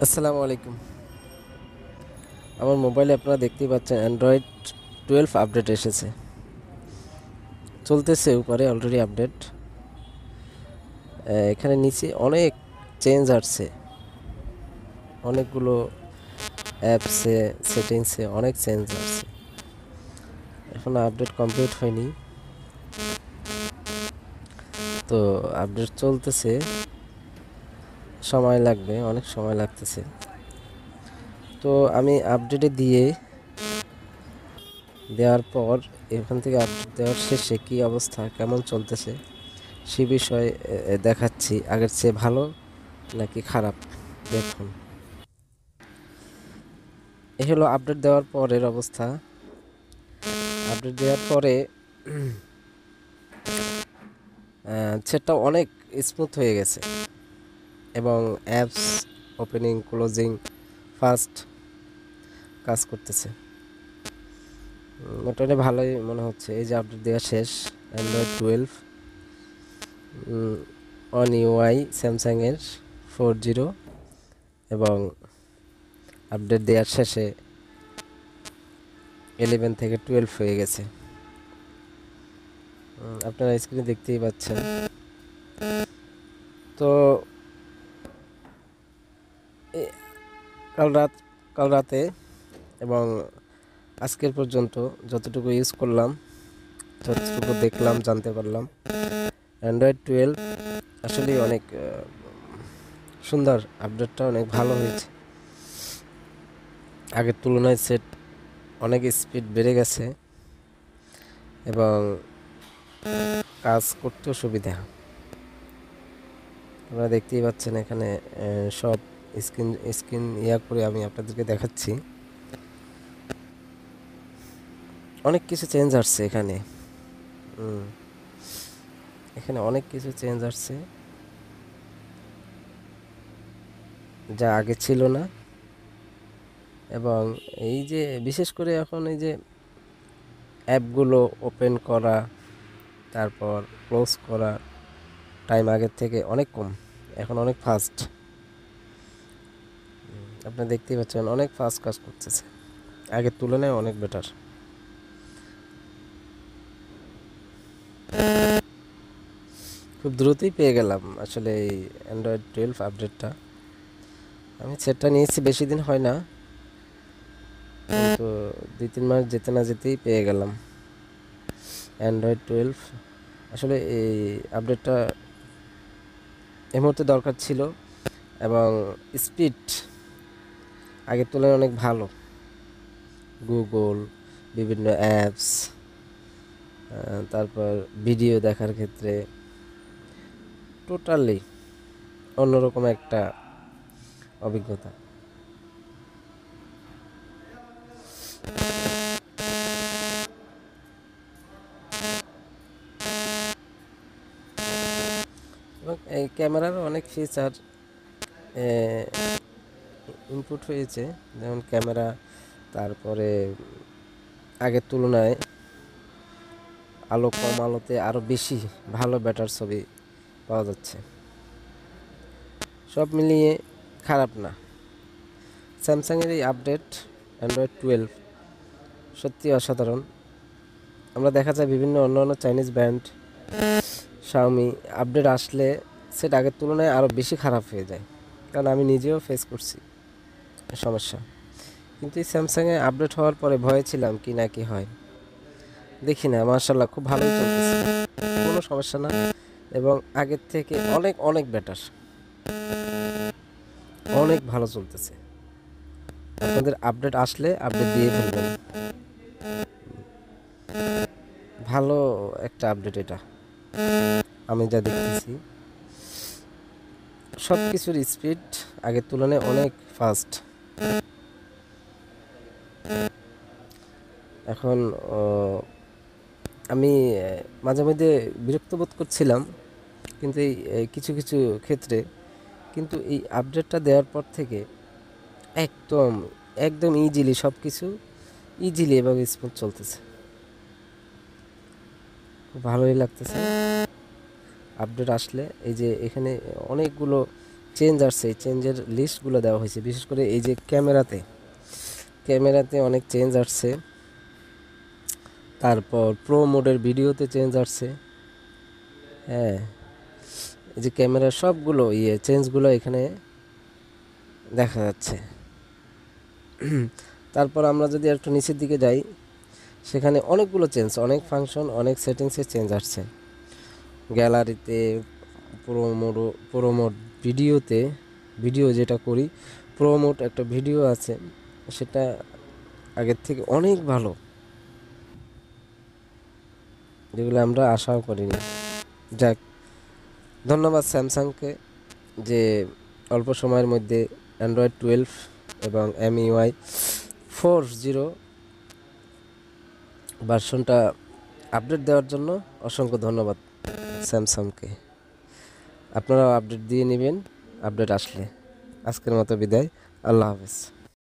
আসসালামু আলাইকুম। আমার মোবাইলে আপনারা দেখতেই পাচ্ছেন অ্যান্ড্রয়েড 12 আপডেট এসেছে, চলতেছে উপরে অলরেডি আপডেট। এখানে নিচে অনেক চেঞ্জ আসছে, অনেকগুলো অ্যাপসে সেটিংসে অনেক চেঞ্জ আসছে। এখনো আপডেট কমপ্লিট হয়নি, তো আপডেট চলতেছে, সময় লাগবে, অনেক সময় লাগতেছে। তো আমি আপডেটে দেওয়ার পর এখান থেকে আপডেট দেওয়ার শেষে কী অবস্থা, কেমন চলতেছে সে বিষয়ে দেখাচ্ছি, আগের চেয়ে ভালো নাকি খারাপ। দেখুন, এই হলো আপডেট দেওয়ার পরের অবস্থা। আপডেট দেওয়ার পরে সেটটা অনেক স্মুথ হয়ে গেছে এবং অ্যাপস ওপেনিং ক্লোজিং ফাস্ট কাজ করতেছে। মোটামুটি ভালোই মনে হচ্ছে। এই যে আপডেট দেওয়া শেষ, অ্যান্ড্রয়েড 12 অন ইউআই স্যামসাংয়ের 4.0 এবং আপডেট দেওয়ার শেষে 11 থেকে 12 হয়ে গেছে। আপনারা স্ক্রিনে দেখতেই পাচ্ছেন। তো কাল রাতে এবং আজকের পর্যন্ত যতটুকু ইউজ করলাম, যতটুকু দেখলাম, জানতে পারলাম, অ্যান্ড্রয়েড 12 আসলে অনেক সুন্দর। আপডেটটা অনেক ভালো হয়েছে, আগের তুলনায় সেট অনেক স্পিড বেড়ে গেছে এবং কাজ করতেও সুবিধা। আপনারা দেখতেই পাচ্ছেন এখানে সব স্ক্রিন করে আমি আপনাদেরকে দেখাচ্ছি। অনেক কিছু চেঞ্জ আসছে এখানে অনেক কিছু চেঞ্জ আসছে যা আগে ছিল না। এবং এই যে বিশেষ করে এখন এই যে অ্যাপগুলো ওপেন করা, তারপর ক্লোজ করা টাইম আগের থেকে অনেক কম, এখন অনেক ফাস্ট। আপনারা দেখতেই পাচ্ছেন অনেক ফাস্ট কাজ করতেছে, আগের তুলনায় অনেক বেটার। খুব দ্রুতই পেয়ে গেলাম আসলে এই অ্যান্ড্রয়েড 12 আপডেটটা। আমি সেটটা নিয়েছি বেশি দিন হয় না, কিন্তু 2-3 মাস যেতে না যেতেই পেয়ে গেলাম অ্যান্ড্রয়েড 12। আসলে এই আপডেটটা এই মুহূর্তে দরকার ছিল এবং স্পিড আগের তুলনায় অনেক ভালো। গুগল, বিভিন্ন অ্যাপস, তারপর ভিডিও দেখার ক্ষেত্রে টোটালি অন্যরকম একটা অভিজ্ঞতা। এবং এই ক্যামেরারও অনেক ফিচার ইনপুট হয়েছে, যেমন ক্যামেরা, তারপরে আগের তুলনায় কম আলোতে আরও বেশি ভালো বেটার ছবি পাওয়া যাচ্ছে। সব মিলিয়ে খারাপ না। স্যামসাংয়ের এই আপডেট অ্যান্ড্রয়েড 12 সত্যি অসাধারণ। আমরা দেখা যায় বিভিন্ন অন্যান্য চাইনিজ ব্র্যান্ড শাওমি আপডেট আসলে সেটা আগের তুলনায় আরও বেশি খারাপ হয়ে যায়, কারণ আমি নিজেও ফেস করছি সমস্যা। কিন্তু এই স্যামসাংয়ে আপডেট হওয়ার পরে ভয়ে ছিলাম কি না কি হয়, দেখি না, মার্শাল্লাহ খুব ভালোই চলতেছে, কোনো সমস্যা না। এবং আগের থেকে অনেক অনেক বেটার, অনেক ভালো চলতেছে। আপনাদের আপডেট আসলে আপডেট দিয়ে ফেলবেন, ভালো একটা আপডেট এটা। আমি যা দেখতেছি সব কিছুর স্পিড আগের তুলনায় অনেক ফাস্ট। এখন আমি মাঝে মধ্যে বিরক্ত বোধ করছিলাম, কিন্তু এই কিছু কিছু ক্ষেত্রে, কিন্তু এই আপডেটটা দেওয়ার পর থেকে একদম একদম ইজিলি সব কিছু ইজিলি এবং স্মুথ চলতেছে, খুব ভালোই লাগতেছে। আপডেট আসলে এই যে এখানে অনেকগুলো চেঞ্জ আসছে, এই চেঞ্জের লিস্টগুলো দেওয়া হয়েছে। বিশেষ করে এই যে ক্যামেরাতে অনেক চেঞ্জ আসছে। তারপর প্রো মোডের ভিডিওতে চেঞ্জ আসছে। হ্যাঁ, এই যে ক্যামেরার সবগুলো চেঞ্জগুলো এখানে দেখা যাচ্ছে। তারপর আমরা যদি একটু নিচের দিকে যাই, সেখানে অনেকগুলো চেঞ্জ, অনেক ফাংশন, অনেক সেটিংসে চেঞ্জ আসছে। গ্যালারিতে প্রো মোড ভিডিও যেটা করি, প্রো মোড একটা ভিডিও আছে, সেটা আগের থেকে অনেক ভালো, যেগুলো আমরা আশাও করিনি। যাক, ধন্যবাদ স্যামসাংকে যে অল্প সময়ের মধ্যে অ্যান্ড্রয়েড 12 এবং MIUI 4.0 ভার্সনটা আপডেট দেওয়ার জন্য অসংখ্য ধন্যবাদ স্যামসাংকে। আপনারাও আপডেট দিয়ে নেবেন আপডেট আসলে। আজকের মতো বিদায়, আল্লাহ হাফেজ।